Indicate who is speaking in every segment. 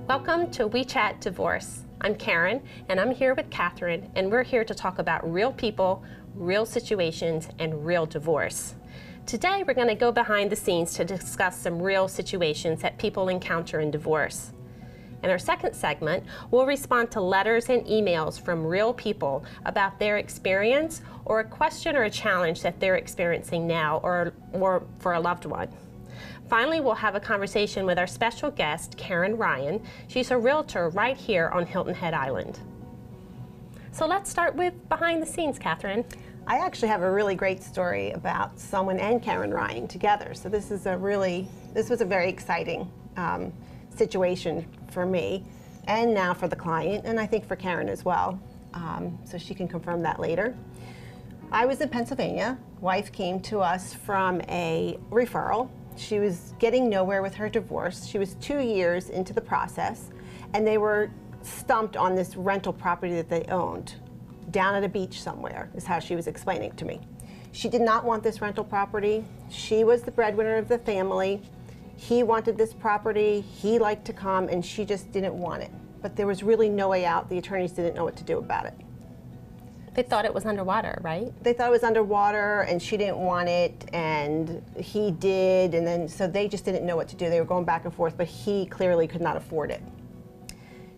Speaker 1: Welcome to We Chat Divorce. I'm Karen, and I'm here with Catherine, and we're here to talk about real people, real situations, and real divorce. Today, we're going to go behind the scenes to discuss some real situations that people encounter in divorce. In our second segment, we'll respond to letters and emails from real people about their experience or a question or a challenge that they're experiencing now or for a loved one. Finally, we'll have a conversation with our special guest, Karen Ryan. She's a realtor right here on Hilton Head Island. So let's start with behind the scenes, Catherine.
Speaker 2: I actually have a really great story about someone and Karen Ryan together. So this was a very exciting situation for me and now for the client, and I think for Karen as well. So she can confirm that later. I was in Pennsylvania. Wife came to us from a referral. She was getting nowhere with her divorce. She was 2 years into the process, and they were stumped on this rental property that they owned down at a beach somewhere, is how she was explaining to me. She did not want this rental property. She was the breadwinner of the family. He wanted this property. He liked to come, and she just didn't want it. But there was really no way out. The attorneys didn't know what to do about it.
Speaker 1: They thought it was underwater, right?
Speaker 2: They thought it was underwater, and she didn't want it, and he did, and then so they just didn't know what to do. They were going back and forth, but he clearly could not afford it.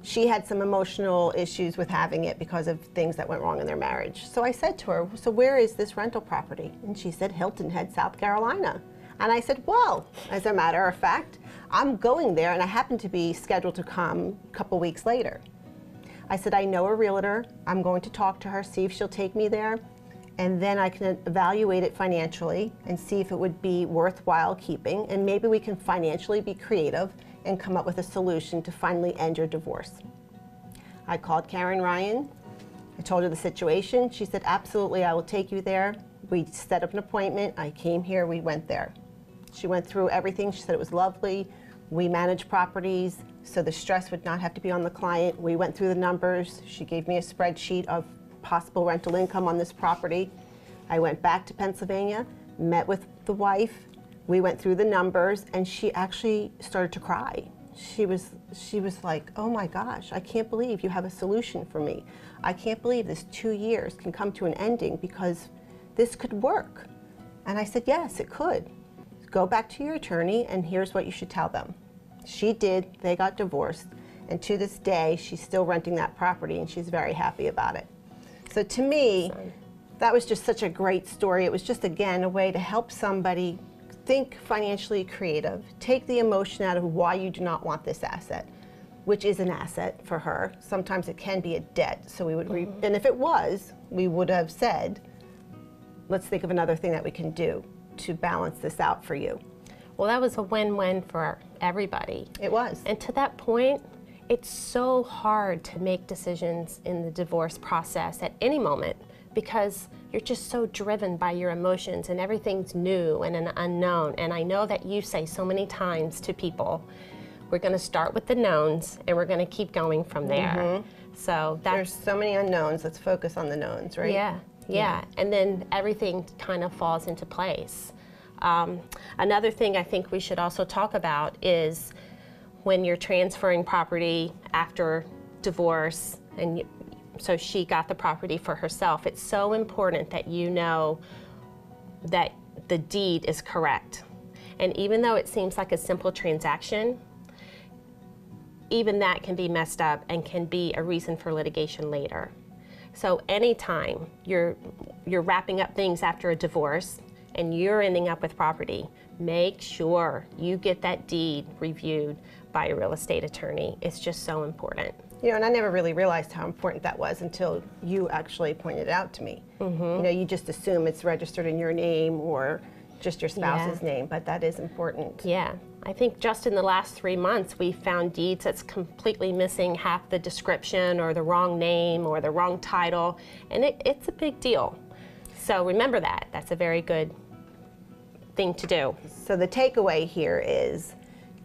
Speaker 2: She had some emotional issues with having it because of things that went wrong in their marriage. So I said to her, so where is this rental property? And she said, Hilton Head, South Carolina. And I said, well, as a matter of fact, I'm going there, and I happen to be scheduled to come a couple weeks later. I said, I know a realtor. I'm going to talk to her, see if she'll take me there, and then I can evaluate it financially and see if it would be worthwhile keeping, and maybe we can financially be creative and come up with a solution to finally end your divorce. I called Karen Ryan. I told her the situation. She said, absolutely, I will take you there. We set up an appointment. I came here, we went there. She went through everything. She said it was lovely. We manage properties, so the stress would not have to be on the client. We went through the numbers. She gave me a spreadsheet of possible rental income on this property. I went back to Pennsylvania, met with the wife. We went through the numbers, and she actually started to cry. She was like, oh my gosh, I can't believe you have a solution for me. I can't believe this 2 years can come to an ending because this could work. And I said, yes, it could. Go back to your attorney, and here's what you should tell them. She did. They got divorced, and to this day, she's still renting that property, and she's very happy about it. So to me, that was just such a great story. It was just, again, a way to help somebody think financially creative, take the emotion out of why you do not want this asset, which is an asset for her. Sometimes it can be a debt, so we would, and if it was, we would have said, let's think of another thing that we can do to balance this out for you.
Speaker 1: Well, that was a win-win for everybody.
Speaker 2: It was.
Speaker 1: And to that point, it's so hard to make decisions in the divorce process at any moment because you're just so driven by your emotions and everything's new and an unknown. And I know that you say so many times to people, we're going to start with the knowns and we're going to keep going from there. So
Speaker 2: there's so many unknowns. Let's focus on the knowns, right?
Speaker 1: Yeah, and then everything kind of falls into place. Another thing I think we should also talk about is when you're transferring property after divorce, and so she got the property for herself, it's so important that you know that the deed is correct. And even though it seems like a simple transaction, even that can be messed up and can be a reason for litigation later. So anytime you're wrapping up things after a divorce and you're ending up with property, make sure you get that deed reviewed by a real estate attorney. It's just so important.
Speaker 2: You know, and I never really realized how important that was until you actually pointed it out to me. You know, you just assume it's registered in your name or just your spouse's name, but that is important.
Speaker 1: Yeah. I think just in the last 3 months, we found deeds that's completely missing half the description or the wrong name or the wrong title, and it's a big deal. So remember that. That's a very good thing to do.
Speaker 2: So the takeaway here is,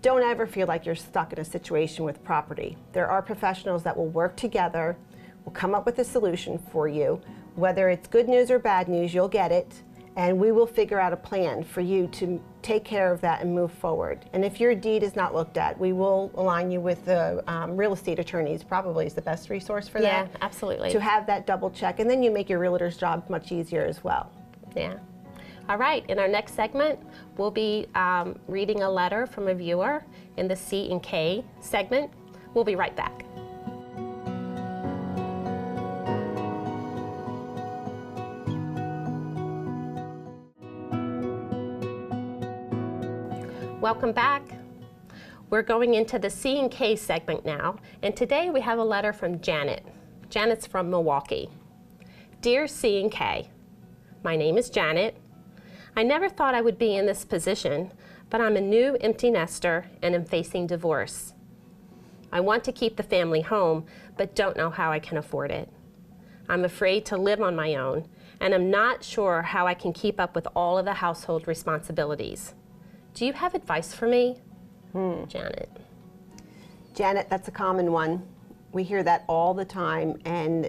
Speaker 2: don't ever feel like you're stuck in a situation with property. There are professionals that will work together, will come up with a solution for you. Whether it's good news or bad news, you'll get it, And we will figure out a plan for you to take care of that and move forward. And if your deed is not looked at, we will align you with the real estate attorneys, probably is the best resource for that.
Speaker 1: Yeah, absolutely.
Speaker 2: To have that double check, and then you make your realtor's job much easier as well.
Speaker 1: Yeah. All right, in our next segment, we'll be reading a letter from a viewer in the C and K segment. We'll be right back. Welcome back. We're going into the C and K segment now, and today we have a letter from Janet. Janet's from Milwaukee. Dear C and K, my name is Janet. I never thought I would be in this position, but I'm a new empty nester and am facing divorce. I want to keep the family home, but don't know how I can afford it. I'm afraid to live on my own, and I'm not sure how I can keep up with all of the household responsibilities. Do you have advice for me? Janet.
Speaker 2: Janet, that's a common one. We hear that all the time, and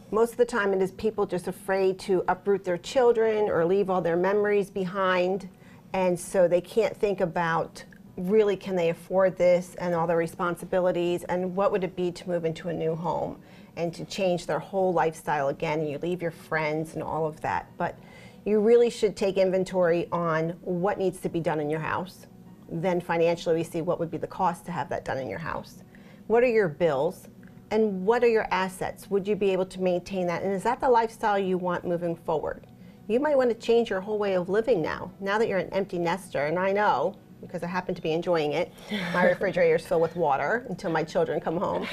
Speaker 2: most of the time it is people just afraid to uproot their children or leave all their memories behind, and so they can't think about really can they afford this and all the responsibilities, and what would it be to move into a new home and to change their whole lifestyle again, and you leave your friends and all of that. But you really should take inventory on what needs to be done in your house. Then financially we see what would be the cost to have that done in your house. What are your bills? And what are your assets? Would you be able to maintain that? And is that the lifestyle you want moving forward? You might want to change your whole way of living now that you're an empty nester. And I know, because I happen to be enjoying it, my refrigerator is filled with water until my children come home.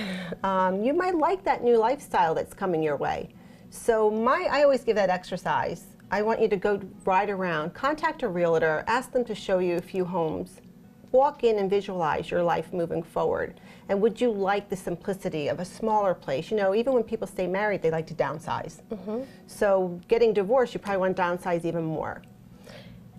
Speaker 2: You might like that new lifestyle that's coming your way. So I always give that exercise. I want you to go ride around, contact a realtor, ask them to show you a few homes. Walk in and visualize your life moving forward. And would you like the simplicity of a smaller place? You know, even when people stay married, they like to downsize. So getting divorced, you probably want to downsize even more.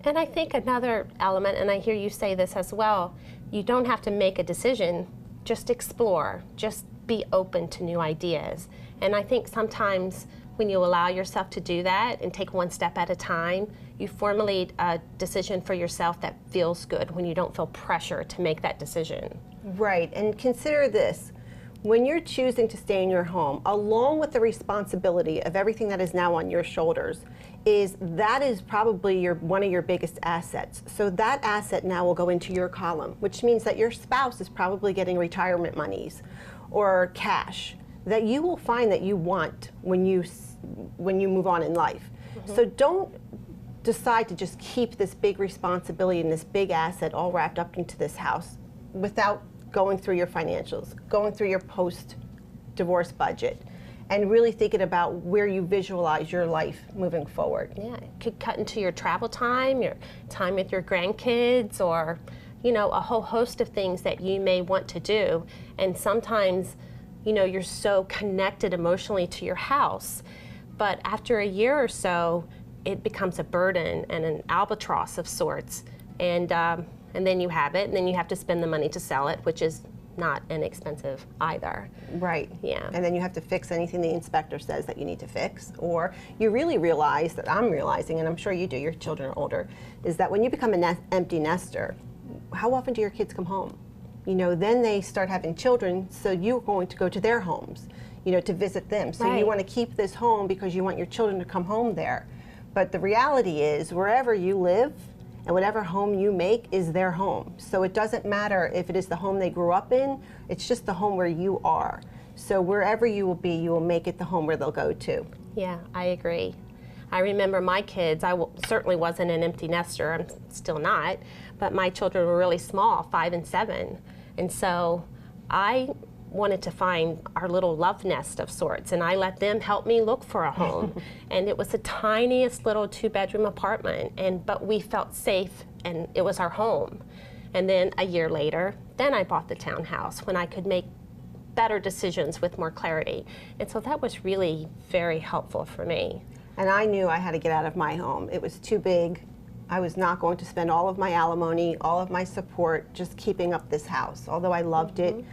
Speaker 1: And I think another element, and I hear you say this as well, you don't have to make a decision, just explore, just be open to new ideas. And I think sometimes when you allow yourself to do that and take one step at a time, you formulate a decision for yourself that feels good when you don't feel pressure to make that decision.
Speaker 2: Right, and consider this. When you're choosing to stay in your home, along with the responsibility of everything that is now on your shoulders, that is probably one of your biggest assets. So that asset now will go into your column, which means that your spouse is probably getting retirement monies or cash that you will find that you want when you move on in life. So don't decide to just keep this big responsibility and this big asset all wrapped up into this house without going through your financials, going through your post-divorce budget, and really thinking about where you visualize your life moving forward.
Speaker 1: Yeah, it could cut into your travel time, your time with your grandkids, or a whole host of things that you may want to do. And sometimes, you're so connected emotionally to your house, but after a year or so, it becomes a burden and an albatross of sorts. And then you have it, and then you have to spend the money to sell it, which is not inexpensive either.
Speaker 2: Right.
Speaker 1: Yeah.
Speaker 2: And then you have to fix anything the inspector says that you need to fix. Or you really realize that I'm realizing, and I'm sure you do, your children are older, is that when you become an empty nester, how often do your kids come home? Then they start having children, so you're going to go to their homes, to visit them. So
Speaker 1: Right.
Speaker 2: You want to keep this home because you want your children to come home there. But the reality is, wherever you live, and whatever home you make is their home. So it doesn't matter if it is the home they grew up in, it's just the home where you are. So wherever you will be, you will make it the home where they'll go to.
Speaker 1: Yeah, I agree. I remember my kids, certainly wasn't an empty nester, I'm still not, but my children were really small, 5 and 7. And so I wanted to find our little love nest of sorts, and I let them help me look for a home. And it was the tiniest little 2-bedroom apartment, but we felt safe, and it was our home. And then a year later, then I bought the townhouse when I could make better decisions with more clarity. And so that was really very helpful for me.
Speaker 2: And I knew I had to get out of my home. It was too big. I was not going to spend all of my alimony, all of my support, just keeping up this house. Although I loved it,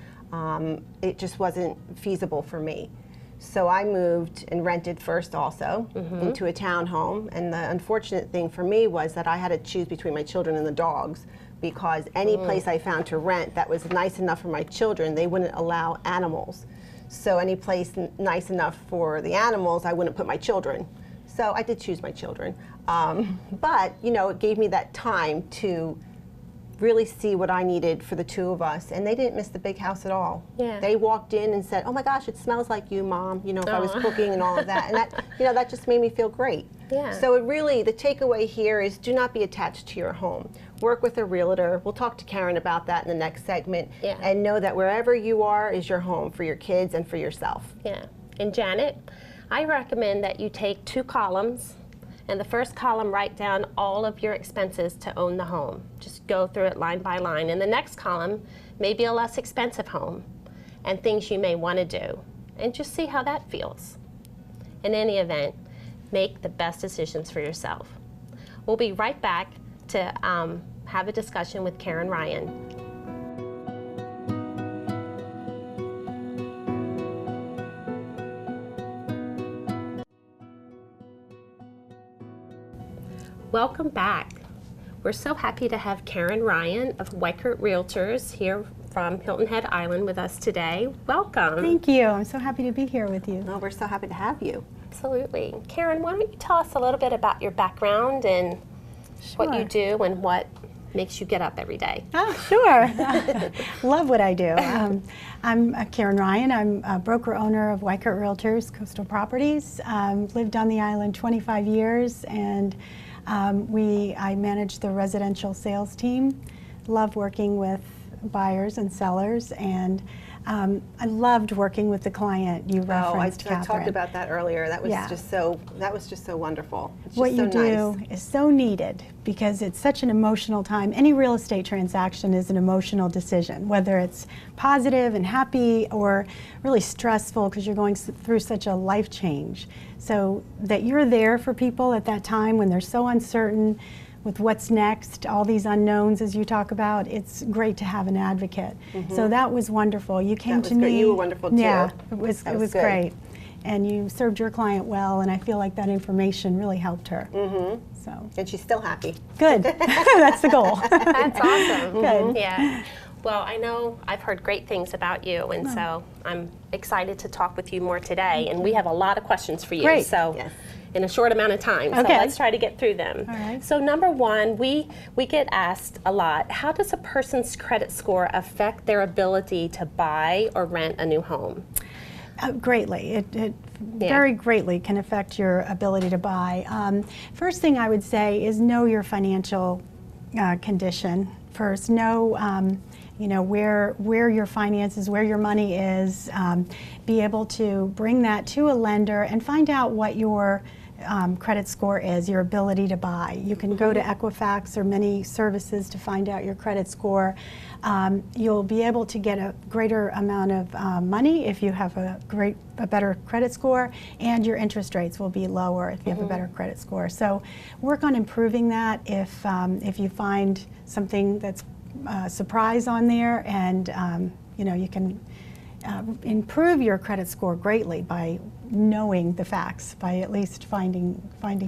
Speaker 2: it just wasn't feasible for me. So I moved and rented first also into a townhome. And the unfortunate thing for me was that I had to choose between my children and the dogs, because any place I found to rent that was nice enough for my children, they wouldn't allow animals. So any place nice enough for the animals, I wouldn't put my children. So I did choose my children. But, you know, it gave me that time to really see what I needed for the two of us, and they didn't miss the big house at all.
Speaker 1: Yeah.
Speaker 2: They walked in and said, "Oh my gosh, it smells like you, Mom," you know, if I was cooking and all of that, and that, you know, that just made me feel great.
Speaker 1: Yeah.
Speaker 2: So it really, the takeaway here is do not be attached to your home. Work with a realtor. We'll talk to Karen about that in the next segment.
Speaker 1: Yeah.
Speaker 2: And know that wherever you are is your home for your kids and for yourself.
Speaker 1: Yeah. And Janet, I recommend that you take 2 columns. And the first column, write down all of your expenses to own the home. Just go through it line by line. And the next column, maybe a less expensive home and things you may want to do. And just see how that feels. In any event, make the best decisions for yourself. We'll be right back to have a discussion with Karen Ryan. Welcome back. We're so happy to have Karen Ryan of Weichert Realtors here from Hilton Head Island with us today. Welcome.
Speaker 3: Thank you. I'm so happy to be here with you.
Speaker 2: Oh, we're so happy to have you.
Speaker 1: Absolutely. Karen, why don't you tell us a little bit about your background and what you do and what makes you get up every day?
Speaker 3: Oh, sure. Love what I do. I'm Karen Ryan. I'm a broker owner of Weichert Realtors, Coastal Properties. Lived on the island 25 years, and I manage the residential sales team. Love working with buyers and sellers, and I loved working with the client. You referenced
Speaker 2: I
Speaker 3: Catherine.
Speaker 2: talked about that earlier. That was
Speaker 3: Yeah.
Speaker 2: just so wonderful. It's
Speaker 3: What
Speaker 2: just
Speaker 3: you
Speaker 2: so
Speaker 3: do
Speaker 2: nice.
Speaker 3: is so needed, because it's such an emotional time. Any real estate transaction is an emotional decision, whether it's positive and happy or really stressful because you're going through such a life change. So that you're there for people at that time when they're so uncertain with what's next, all these unknowns as you talk about, it's great to have an advocate. So that was wonderful. You came
Speaker 2: That
Speaker 3: to
Speaker 2: was
Speaker 3: me.
Speaker 2: great. You were wonderful too.
Speaker 3: Yeah, it was
Speaker 2: That was good.
Speaker 3: great. And you served your client well, and I feel like that information really helped her. So
Speaker 2: And she's still happy.
Speaker 3: good. That's the goal.
Speaker 1: That's awesome.
Speaker 3: Good.
Speaker 1: Yeah. Well, I know I've heard great things about you, and so I'm excited to talk with you more today. And we have a lot of questions for you.
Speaker 3: Great.
Speaker 1: So
Speaker 2: Yes.
Speaker 1: in a short amount of time. So
Speaker 3: Okay.
Speaker 1: let's try to get through them.
Speaker 3: All right.
Speaker 1: So number one, we get asked a lot, how does a person's credit score affect their ability to buy or rent a new home?
Speaker 3: Greatly. It very greatly can affect your ability to buy. First thing I would say is know your financial condition. First, know you know where your finances, where your money is. Be able to bring that to a lender and find out what your credit score is, your ability to buy. You can go to Equifax or many services to find out your credit score. You'll be able to get a greater amount of money if you have a better credit score, and your interest rates will be lower if you have a better credit score. So work on improving that if you find something that's a surprise on there, and you know, you can improve your credit score greatly by knowing the facts, by at least finding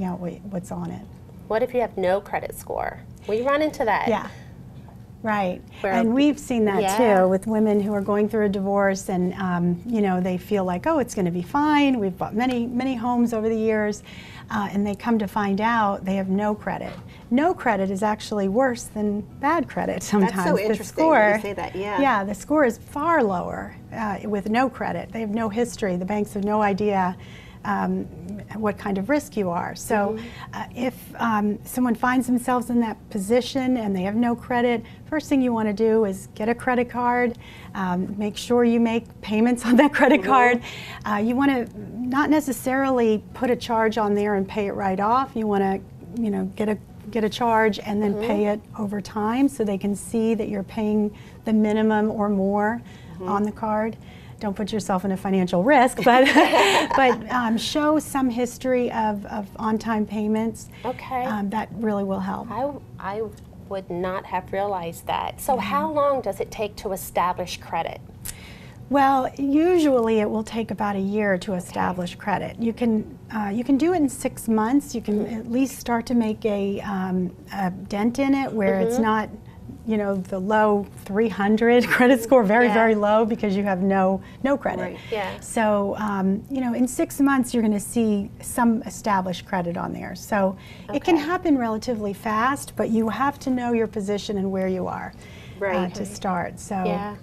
Speaker 3: out what's on it.
Speaker 1: What if you have no credit score? We run into that.
Speaker 3: Yeah. Right,
Speaker 1: Where-
Speaker 3: and we've seen that
Speaker 1: Yeah.
Speaker 3: too with women who are going through a divorce, and you know, they feel like, oh, it's going to be fine. We've bought many homes over the years, and they come to find out they have no credit. No credit is actually worse than bad credit sometimes.
Speaker 2: That's so
Speaker 3: The
Speaker 2: interesting
Speaker 3: score,
Speaker 2: that you say that, yeah.
Speaker 3: Yeah, the score is far lower with no credit. They have no history. The banks have no idea what kind of risk you are. So if someone finds themselves in that position and they have no credit, first thing you want to do is get a credit card. Make sure you make payments on that credit card. You want to not necessarily put a charge on there and pay it right off. You want to, you know, get a charge and then pay it over time so they can see that you're paying the minimum or more on the card. Don't put yourself in a financial risk, but show some history of on-time payments.
Speaker 1: Okay.
Speaker 3: That really will help.
Speaker 1: I would not have realized that. So how long does it take to establish credit?
Speaker 3: Well, usually it will take about a year to establish credit. You can do it in 6 months. You can at least start to make a dent in it where it's not, you know, the low 300 credit score, very low, because you have no credit.
Speaker 2: Right.
Speaker 1: Yeah.
Speaker 3: So, you know, in 6 months you're going to see some established credit on there. So it can happen relatively fast, but you have to know your position and where you are.
Speaker 2: Right.
Speaker 3: To start. So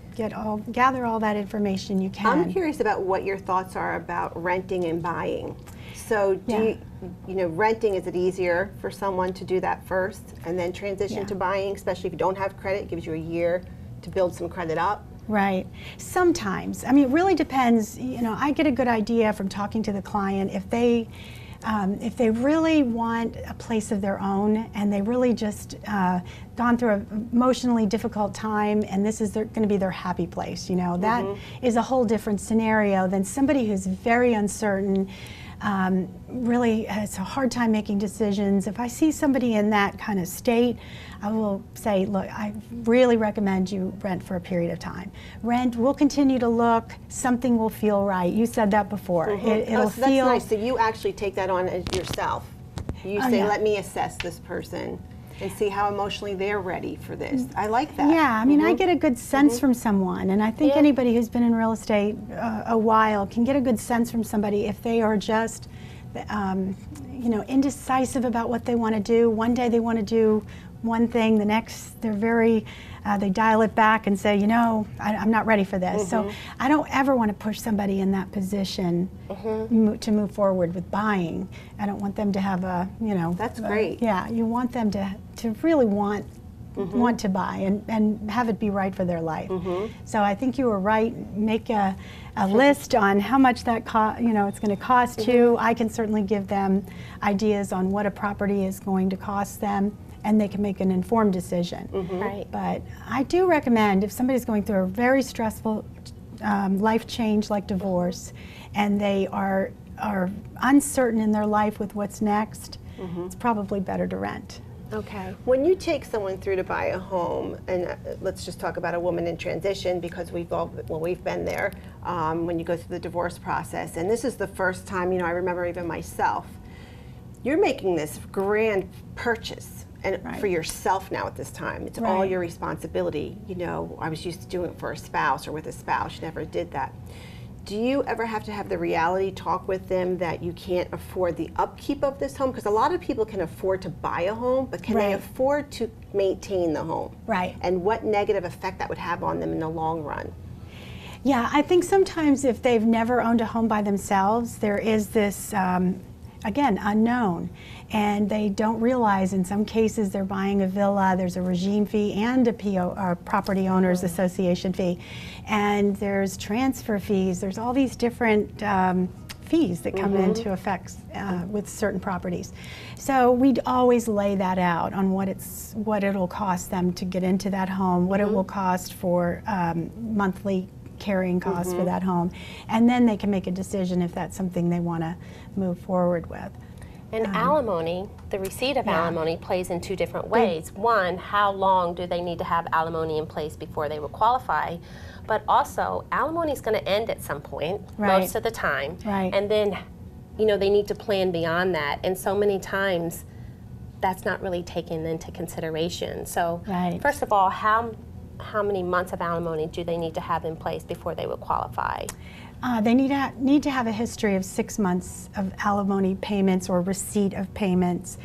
Speaker 3: gather all that information you can.
Speaker 2: I'm curious about what your thoughts are about renting and buying. So do you know, renting, is it easier for someone to do that first and then transition to buying, especially if you don't have credit? It gives you a year to build some credit up.
Speaker 3: Right. Sometimes. I mean, it really depends. You know, I get a good idea from talking to the client if they really want a place of their own and they really just gone through an emotionally difficult time and this is going to be their happy place, you know, that is a whole different scenario than somebody who's very uncertain, really has a hard time making decisions. If I see somebody in that kind of state, I will say, look, I really recommend you rent for a period of time. Rent, we'll continue to look, something will feel right. You said that before. It'll
Speaker 2: so that's
Speaker 3: feel
Speaker 2: nice. So you actually take that on as yourself. You say, let me assess this person and see how emotionally they're ready for this. I like that.
Speaker 3: Yeah, I mean, I get a good sense from someone, and I think anybody who's been in real estate a while can get a good sense from somebody if they are just, you know, indecisive about what they want to do. One day they want to do one thing, the next they're very, they dial it back and say, you know, I'm not ready for this. So I don't ever want to push somebody in that position to move forward with buying. I don't want them to have a, you know.
Speaker 2: That's great.
Speaker 3: Yeah, you want them to really want to buy and have it be right for their life. So I think you were right. Make a list on how much that you know, it's going to cost you. I can certainly give them ideas on what a property is going to cost them, and they can make an informed decision.
Speaker 1: Right.
Speaker 3: But I do recommend if somebody's going through a very stressful life change like divorce, and they are uncertain in their life with what's next, it's probably better to rent.
Speaker 1: Okay.
Speaker 2: When you take someone through to buy a home, and let's just talk about a woman in transition because we've been there, when you go through the divorce process, and this is the first time, you know, I remember even myself, you're making this grand purchase and for yourself now at this time. It's all your responsibility. You know, I was used to doing it for a spouse or with a spouse, never did that. Do you ever have to have the reality talk with them that you can't afford the upkeep of this home? Because a lot of people can afford to buy a home, but can they afford to maintain the home? Right. And what negative effect that would have on them in the long run?
Speaker 3: Yeah, I think sometimes if they've never owned a home by themselves, there is this, again, unknown. And they don't realize in some cases they're buying a villa, there's a regime fee and a PO, or property owners association fee. And there's transfer fees, there's all these different fees that come into effect with certain properties. So we'd always lay that out on what it'll cost them to get into that home, what it will cost for monthly carrying costs for that home. And then they can make a decision if that's something they want to move forward with.
Speaker 1: And alimony, the receipt of alimony plays in two different ways. One, how long do they need to have alimony in place before they will qualify? But also, alimony is going to end at some point, most of the time. And then, you know, they need to plan beyond that. And so many times, that's not really taken into consideration. So, first of all, how many months of alimony do they need to have in place before they would qualify?
Speaker 3: They need to have a history of 6 months of alimony payments or receipt of payments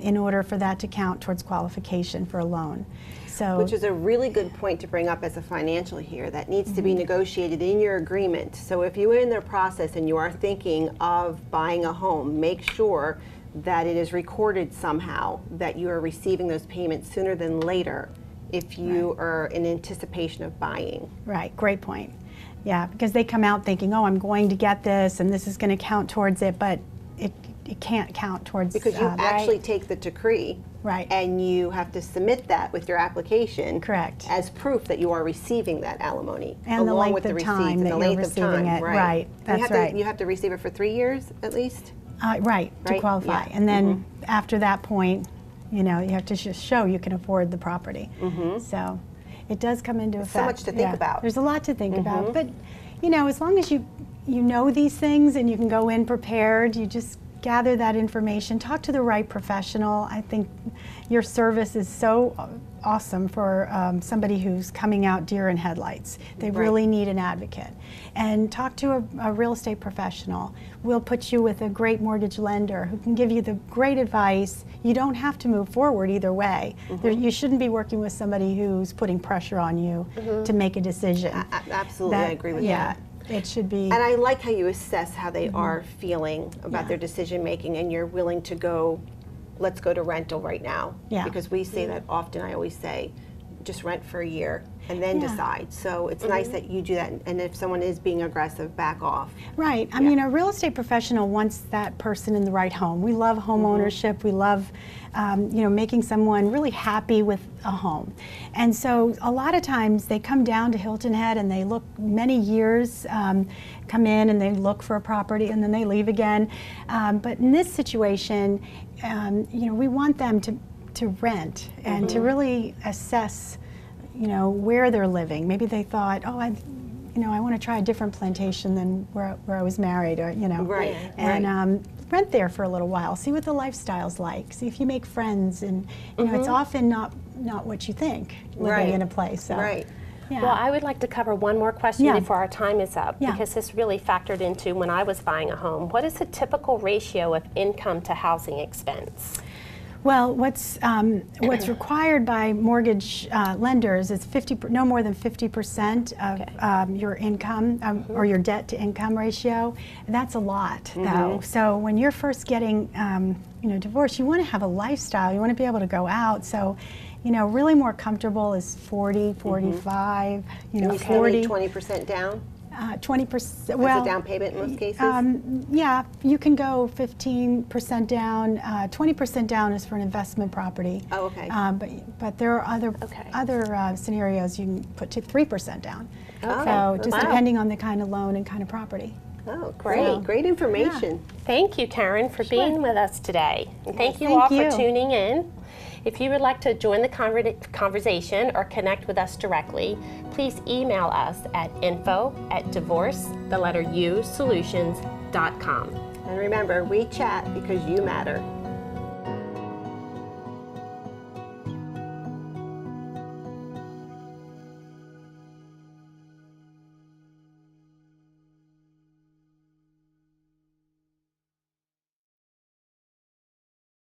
Speaker 3: in order for that to count towards qualification for a loan. So,
Speaker 2: which is a really good point to bring up as a financial here. That needs to be negotiated in your agreement. So if you are in the process and you are thinking of buying a home, make sure that it is recorded somehow that you are receiving those payments sooner than later if you are in anticipation of buying.
Speaker 3: Right, great point. Yeah, because they come out thinking, oh, I'm going to get this and this is going to count towards it, but it can't count towards
Speaker 2: because you actually take the decree and you have to submit that with your application as proof that you are receiving that alimony
Speaker 3: and
Speaker 2: along with
Speaker 3: the
Speaker 2: the
Speaker 3: time
Speaker 2: receipt and the length of time.
Speaker 3: That's right.
Speaker 2: You have to receive it for 3 years at least?
Speaker 3: To qualify. And then after that point, you know, you have to just show you can afford the property. So it does come into effect.
Speaker 2: So much to think about.
Speaker 3: There's a lot to think about, but you know, as long as you know these things and you can go in prepared, you just gather that information, talk to the right professional. I think your service is so awesome for somebody who's coming out deer in headlights. They really need an advocate. And talk to a real estate professional. We'll put you with a great mortgage lender who can give you the great advice. You don't have to move forward either way. You shouldn't be working with somebody who's putting pressure on you to make a decision.
Speaker 2: Absolutely, I agree with that.
Speaker 3: It should be.
Speaker 2: And I like how you assess how they are feeling about their decision making, and you're willing to go, let's go to rental right now. Because we say that often. I always say, just rent for a year and then decide. So it's nice that you do that, and if someone is being aggressive, back off.
Speaker 3: Right. I mean, a real estate professional wants that person in the right home. We love home ownership. We love you know, making someone really happy with a home. And so a lot of times they come down to Hilton Head and they look many years, come in and they look for a property and then they leave again. But in this situation, you know, we want them to rent and to really assess, you know, where they're living. Maybe they thought, oh, you know, I want to try a different plantation than where I was married, or you know, and rent there for a little while. See what the lifestyle's like. See if you make friends, and you know, it's often not what you think living in a place. So. Yeah.
Speaker 1: Well, I would like to cover one more question before our time is up, because this really factored into when I was buying a home. What is the typical ratio of income to housing expense?
Speaker 3: Well, what's required by mortgage lenders is no more than 50% of your income or your debt to income ratio. And that's a lot, though. So when you're first getting you know, divorced, you want to have a lifestyle. You want to be able to go out. So, you know, really more comfortable is 40, 45. You know, 40.
Speaker 2: 20% down.
Speaker 3: 20%.
Speaker 2: Well, as a down payment in most cases.
Speaker 3: Yeah, you can go 15% down. 20% down is for an investment property.
Speaker 2: Oh, okay.
Speaker 3: But there are other scenarios you can put to 3% down.
Speaker 2: Oh,
Speaker 3: so just depending on the kind of loan and kind of property.
Speaker 2: Oh, great! Great information.
Speaker 1: Thank you, Karen, for being with us today, and thank you all for tuning in. If you would like to join the conversation or connect with us directly, please email us at info@divorce_solutions.com.
Speaker 2: And remember, we chat because you matter.